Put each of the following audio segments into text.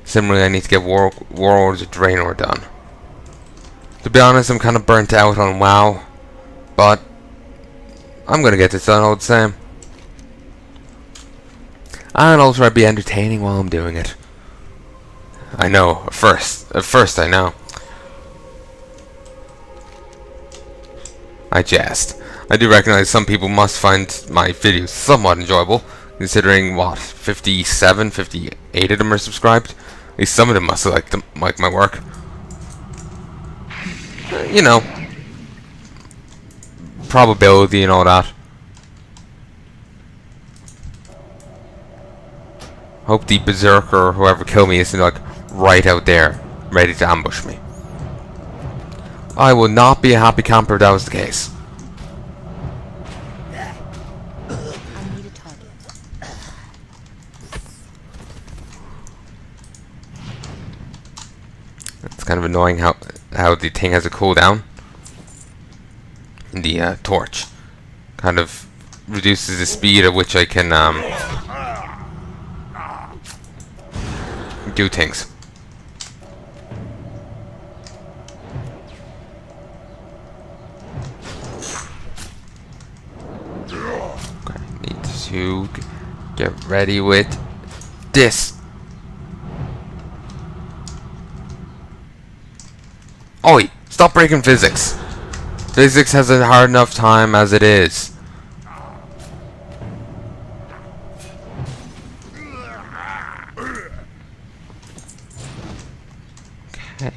Similarly, I need to get Warlords of Draenor done. To be honest, I'm kind of burnt out on WoW, but I'm gonna get this done all the same. And I'll try to be entertaining while I'm doing it. I know, at first I know. I jest. I do recognize some people must find my videos somewhat enjoyable, considering, what, 57, 58 of them are subscribed? At least some of them must like my work. You know, probability and all that. Hope the berserker or whoever killed me isn't like right out there, ready to ambush me. I would not be a happy camper if that was the case. I need a target. It's kind of annoying how the thing has a cooldown in the torch. Kind of reduces the speed at which I can do things. Okay, need to get ready with this. Oi! Stop breaking physics! Physics has a hard enough time as it is. Okay.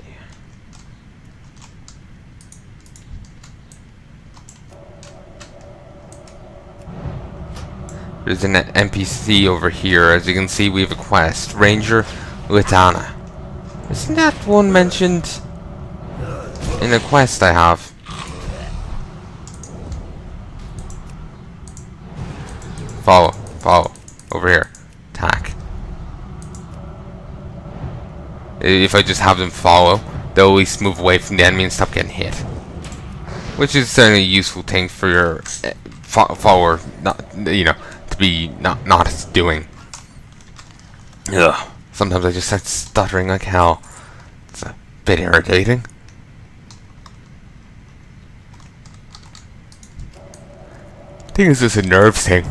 There's an NPC over here. As you can see, we have a quest. Ranger Litana. Isn't that one mentioned in a quest I have? Follow. Over here. Attack. If I just have them follow, they'll at least move away from the enemy and stop getting hit. Which is certainly a useful thing for your follower, not, you know, to be not doing. Ugh. Sometimes I just start stuttering like hell. It's a bit irritating. I think it's just a nerves thing.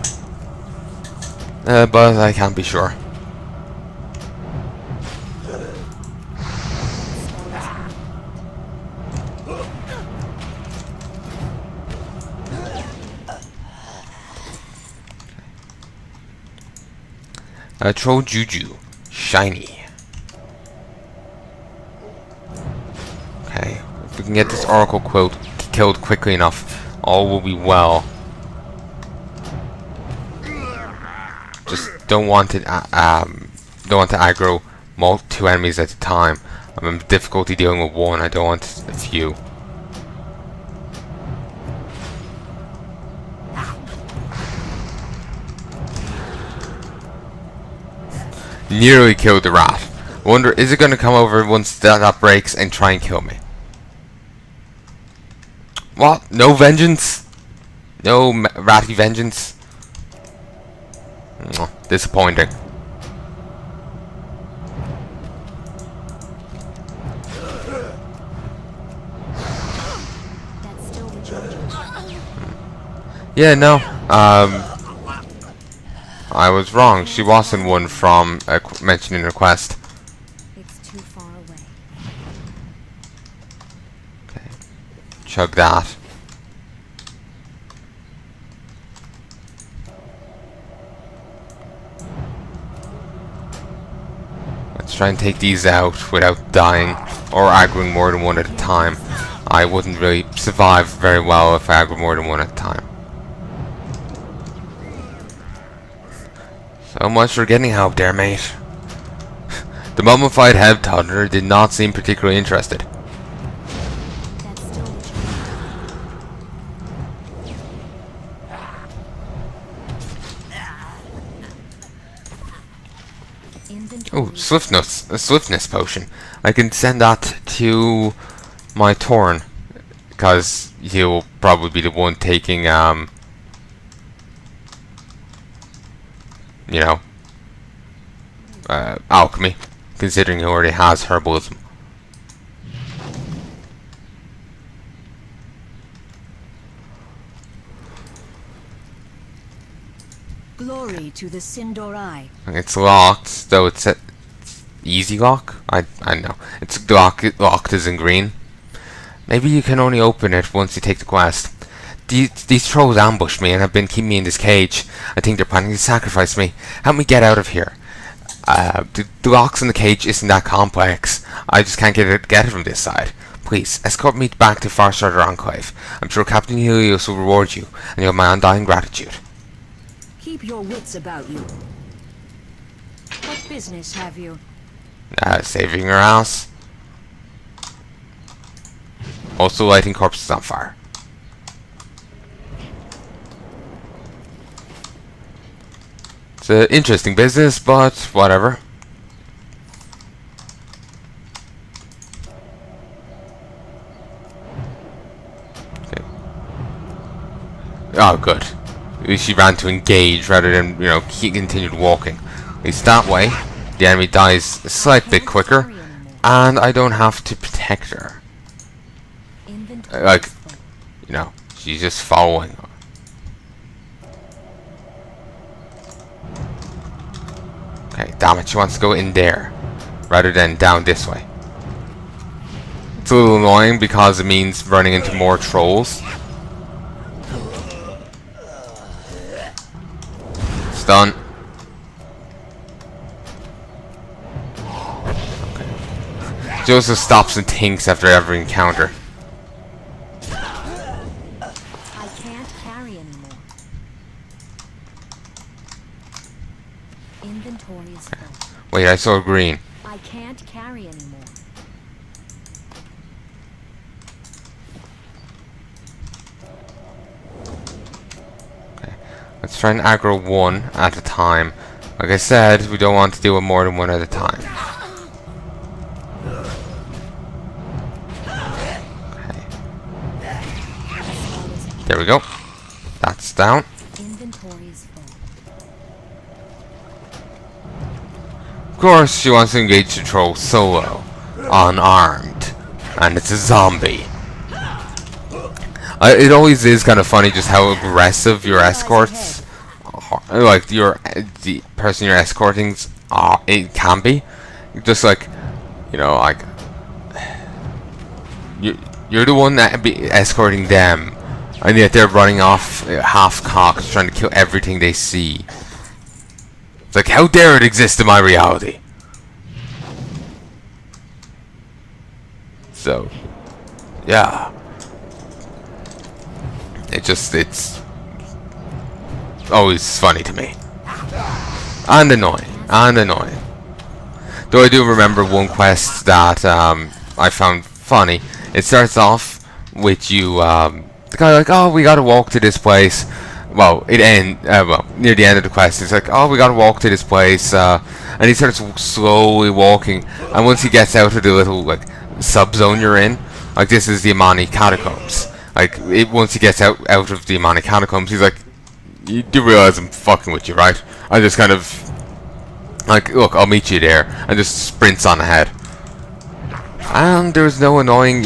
But I can't be sure. Troll Juju. Shiny. Okay. If we can get this Oracle quote killed quickly enough, all will be well. Just don't want it. Don't want to aggro two enemies at a time. I'm having difficulty dealing with one. I don't want a few. Nearly killed the rat. Wonder, is it going to come over once that breaks and try and kill me? What? No vengeance? No ratty vengeance? Disappointing. Yeah, no. I was wrong. She wasn't one from mentioned in her quest. It's too far away. Okay. Chug that. Let's try and take these out without dying or aggroing more than one at a time. I wouldn't really survive very well if I aggro more than one at a time. So much for getting help there, mate. The mummified head toddler did not seem particularly interested. Oh, swiftness, a swiftness potion. I can send that to my Torn, because he'll probably be the one taking, you know, alchemy. considering he already has herbalism. Glory to the Sindorai. It's locked, though it's a easy lock? I know. It's locked as in green. Maybe you can only open it once you take the quest. These trolls ambushed me and have been keeping me in this cage. I think they're planning to sacrifice me. Help me get out of here. The locks in the cage isn't that complex. I just can't get it from this side. Please, escort me back to Farstarter Enclave. I'm sure Captain Helios will reward you, and you have my undying gratitude. Keep your wits about you. What business have you? Saving your house. Also lighting corpses on fire. It's an interesting business, but whatever. Okay. Oh, good. At least she ran to engage rather than, he continued walking. At least that way, the enemy dies a slight bit quicker, and I don't have to protect her. Like, she's just following. Okay, damn it, she wants to go in there rather than down this way. It's a little annoying because it means running into more trolls. It's done. Okay. Joseph stops and thinks after every encounter. Wait, I saw green. I can't carry anymore. Okay. Let's try and aggro one at a time. Like I said, we don't want to deal with more than one at a time. Okay. There we go. That's down. Of course, she wants to engage the troll solo, unarmed, and it's a zombie. It always is kind of funny just how aggressive your escorts, like the person you're escorting, it can be. Just like, like you're the one that be escorting them, and yet they're running off half-cocked, trying to kill everything they see. It's like, how dare it exist in my reality? So, yeah. It's always funny to me. And annoying. Though I do remember one quest that I found funny. It starts off with you, the guy like, oh, we gotta walk to this place. Well, near the end of the quest, it's like, oh, we gotta walk to this place, and he starts slowly walking, and once he gets out of the little, like, sub-zone you're in, like, this is the Amani Catacombs, like, once he gets out of the Amani Catacombs, he's like, you do realize I'm fucking with you, right? I just kind of, like, look, I'll meet you there, and just sprints on ahead. And there's no annoying,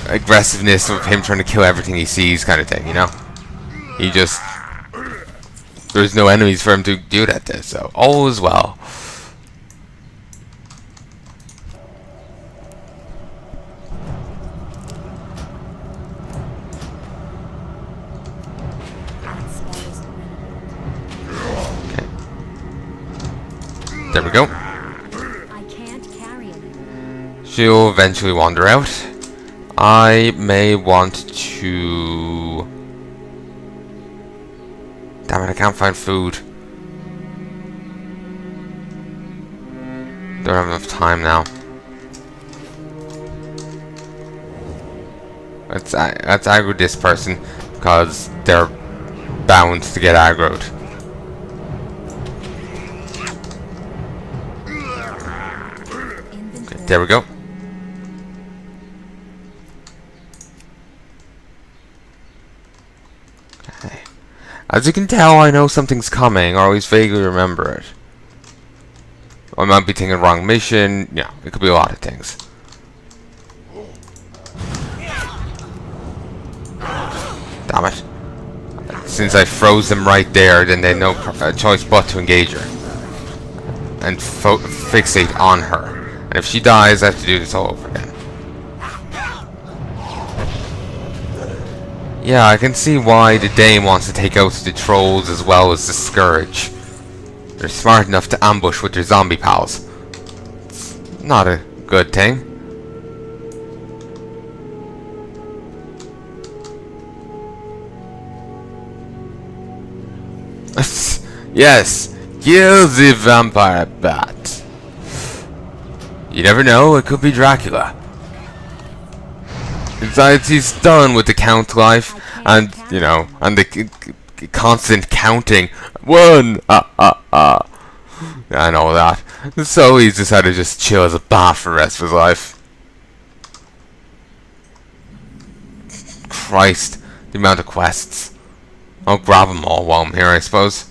aggressiveness of him trying to kill everything he sees kind of thing, He just... There's no enemies for him to do that to, so all is well. Okay. There we go. I can't carry it. She'll eventually wander out. I may want to... Damn it, I can't find food. Don't have enough time now. Let's aggro this person, because they're bound to get aggroed. Okay, there we go. Okay. As you can tell, I know something's coming, or at least vaguely remember it. I might be thinking wrong mission. Yeah, it could be a lot of things. Damn it. Since I froze them right there, then they had no choice but to engage her. And fixate on her. And if she dies, I have to do this all over again. Yeah, I can see why the Dame wants to take out the trolls as well as the Scourge. They're smart enough to ambush with their zombie pals. It's not a good thing. Yes, kill the vampire bat. You never know, it could be Dracula. Besides, he's done with the count life, and, you know, and the constant counting. 1, and all that. So he's decided to just chill as a bat for the rest of his life. Christ, the amount of quests. I'll grab them all while I'm here, I suppose.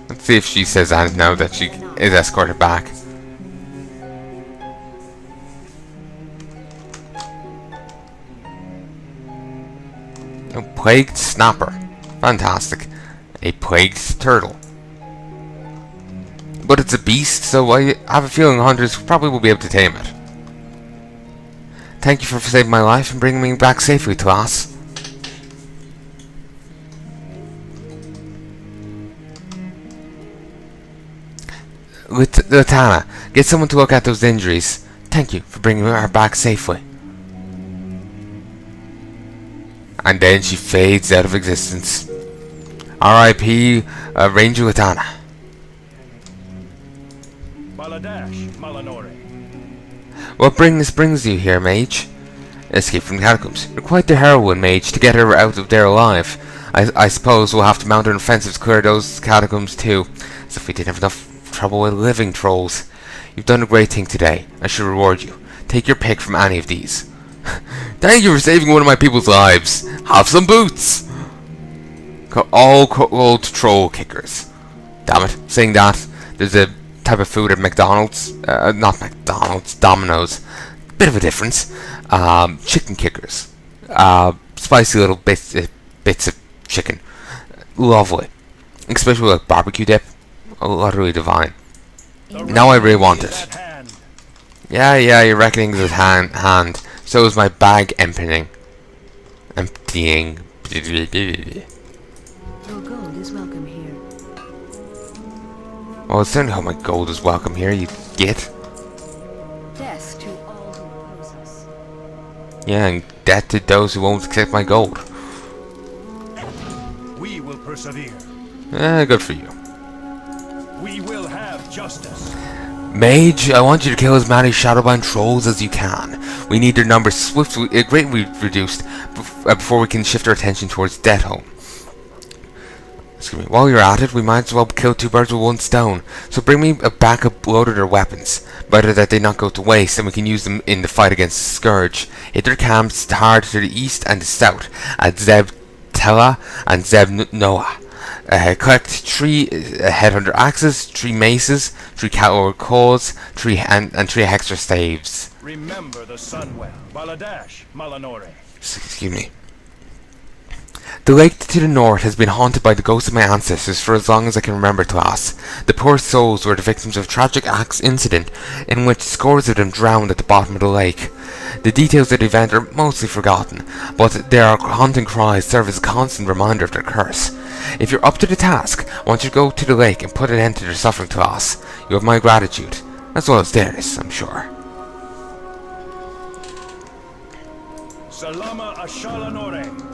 Let's see if she says anything now that she is escorted back. A plagued snapper. Fantastic. A plagued turtle. But it's a beast, so I have a feeling hunters probably will be able to tame it. Thank you for saving my life and bringing me back safely, Thalas. Latana, get someone to look at those injuries. Thank you for bringing her back safely. And then she fades out of existence. R.I.P. Ranger Latana. What brings you here, mage? Escape from the catacombs. You're quite the heroine, mage, to get her out of there alive. I suppose we'll have to mount an offensive to clear those catacombs too. As if we didn't have enough trouble with living trolls. You've done a great thing today. I should reward you. Take your pick from any of these. Thank you for saving one of my people's lives. Have some boots. All cold troll kickers. Damn it. Saying that, there's a type of food at McDonald's. Not McDonald's. Domino's. Bit of a difference. Chicken kickers. Spicy little bits of chicken. Lovely. Especially like barbecue dip. Utterly divine. Now I really want it. Yeah, your reckoning's at hand. So is my bag emptying. Your gold is welcome here. Well, it's certainly how my gold is welcome here, you git. Death to all who oppose us. Yeah, and death to those who won't accept my gold. We will persevere. Good for you. We will have justice. Mage, I want you to kill as many Shadowbound trolls as you can. We need their numbers greatly reduced before we can shift our attention towards Deathhome. Excuse me. While you're at it, we might as well kill 2 birds with 1 stone. So bring me a backup load of their weapons. Better that they not go to waste, and we can use them in the fight against the Scourge. Hit their camps hard to the east and the south at Zeb Tela and Zeb Noah. Collect 3 headhunter axes, 3 maces, 3 cattle claws, 3 and 3 hexer staves. Remember the Sunwell. Baladash, Malanore. Excuse me. The lake to the north has been haunted by the ghosts of my ancestors for as long as I can remember, class. The poor souls were the victims of a tragic incident in which scores of them drowned at the bottom of the lake. The details of the event are mostly forgotten, but their haunting cries serve as a constant reminder of their curse. If you're up to the task, I want you to go to the lake and put an end to their suffering, class. You have my gratitude, as well as theirs, I'm sure. Salama Ashalanore.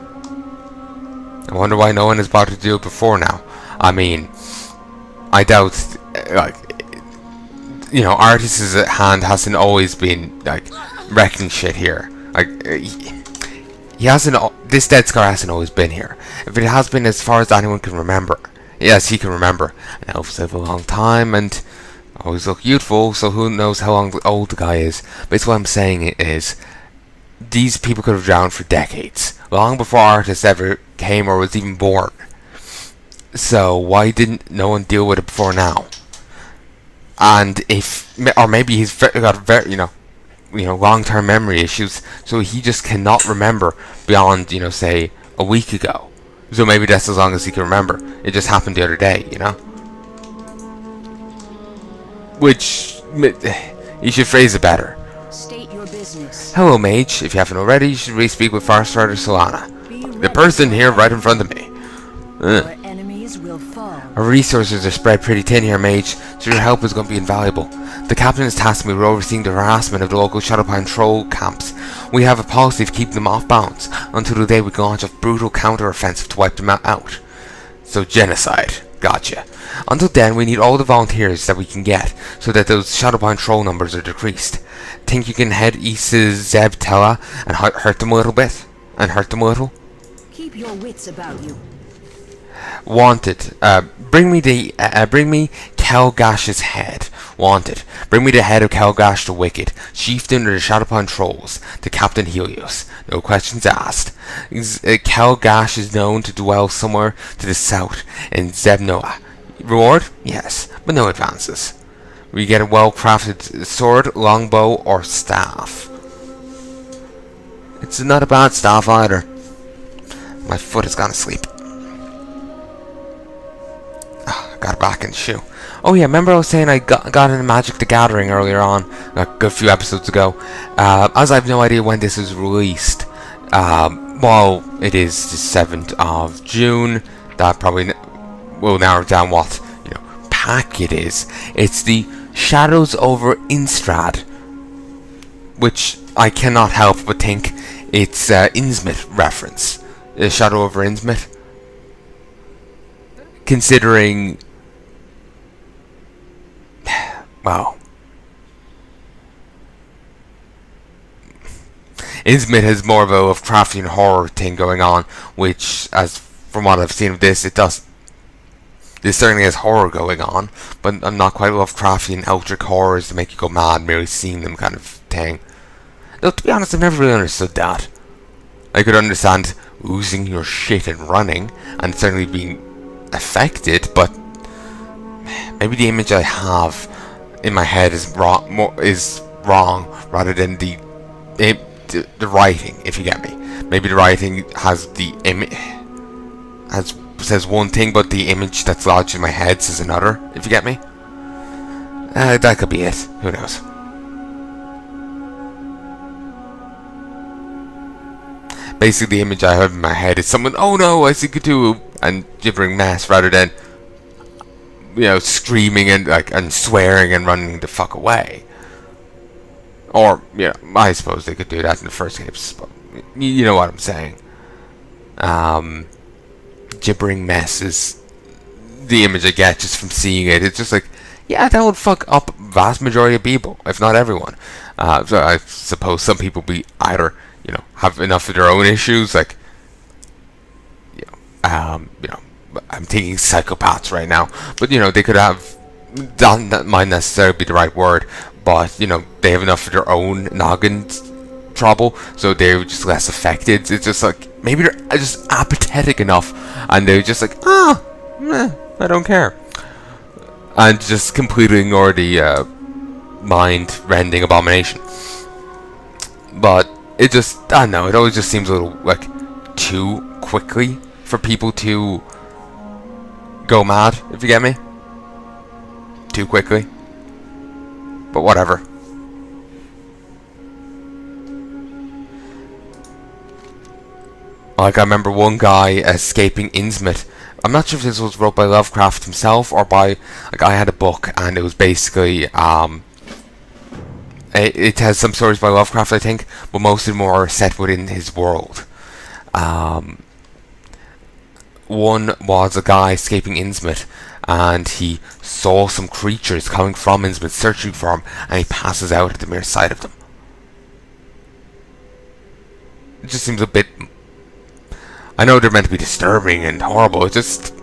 I wonder why no one has bothered to do it before now. I mean, I doubt, like, you know, Artis's hand hasn't always been, like, wrecking shit here. Like, he hasn't, this dead scar hasn't always been here. If it has been as far as anyone can remember. Yes, he can remember. And elves live a long time and always look youthful, so who knows how old the guy is. But what I'm saying is, these people could have drowned for decades. Long before Artis ever came or was even born. So why didn't no one deal with it before now? And or maybe he's got very, long-term memory issues, so he just cannot remember beyond, say a week ago. So maybe that's as long as he can remember. It just happened the other day, Which, you should phrase it better. State your business. Hello, mage. If you haven't already, you should really speak with Farstrider Solana. The person here right in front of me. Your enemies will fall. Our resources are spread pretty thin here, mage, so your help is going to be invaluable. The captain has tasked me with overseeing the harassment of the local Shadowpine troll camps. We have a policy of keeping them off bounds until the day we can launch a brutal counter-offensive to wipe them out. So genocide. Gotcha. Until then, we need all the volunteers that we can get so that those Shadowpine troll numbers are decreased. Think you can head east to Zeb Tella and hurt them a little bit? Keep your wits about you. Wanted. Bring me Kelgash's head. Wanted. Bring me the head of Kelgash the Wicked, chieftain of the Shadowpine Trolls, to Captain Helios. No questions asked. Kelgash is known to dwell somewhere to the south in Zebnoa. Reward? Yes, but no advances. We get a well-crafted sword, longbow, or staff. It's not a bad staff either. My foot has gone to sleep. Got it back in the shoe. Oh yeah, remember I was saying I got into Magic the Gathering earlier on, a good few episodes ago. As I have no idea when this is released, well, it is the 7th of June. That probably will narrow down what pack it is. It's the Shadows over Innistrad, which I cannot help but think it's Innsmouth reference. Shadow over Innsmouth. Considering, wow, Innsmouth has more of a Lovecraftian horror thing going on, which, as from what I've seen of this, this certainly has horror going on, but I'm not quite Lovecraftian eldritch horrors to make you go mad merely seeing them kind of thing. Though, to be honest, I've never really understood that. I could understand losing your shit and running, and certainly being affected, but maybe the image I have in my head is wrong rather than the writing, if you get me. Maybe the writing has says one thing, but the image that's lodged in my head says another, if you get me. That could be it. Who knows? Basically, the image I have in my head is someone, oh no, I see Cthulhu, and gibbering mess, rather than screaming and swearing and running the fuck away. Or I suppose they could do that in the first case, but you know what I'm saying. Gibbering mess is the image I get just from seeing it. It's just like, yeah, that would fuck up vast majority of people, if not everyone. So I suppose some people be either have enough of their own issues, like I'm thinking psychopaths right now, but they could have, that might necessarily be the right word, but they have enough of their own noggin trouble, so they're just less affected. It's just like, maybe they're just apathetic enough, and they're just like, I don't care, and just completely ignore the mind-rending abomination. But it just, I don't know, it always just seems a little like too quickly for people to go mad, if you get me. Too quickly. But whatever. Like, I remember one guy escaping Innsmouth. I'm not sure if this was wrote by Lovecraft himself or by, I had a book and it was basically, it has some stories by Lovecraft, I think, but most of them are set within his world. One was a guy escaping Innsmouth, and he saw some creatures coming from Innsmouth searching for him, and he passes out at the mere sight of them. It just seems a bit... I know they're meant to be disturbing and horrible, it just...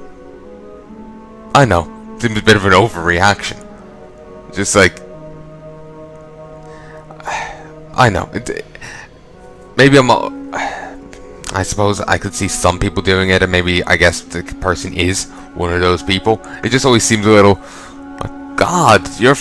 I know, it seems a bit of an overreaction. Just like... I know. Maybe I'm... I suppose I could see some people doing it, and maybe I guess the person is one of those people. It just always seems a little, God, you're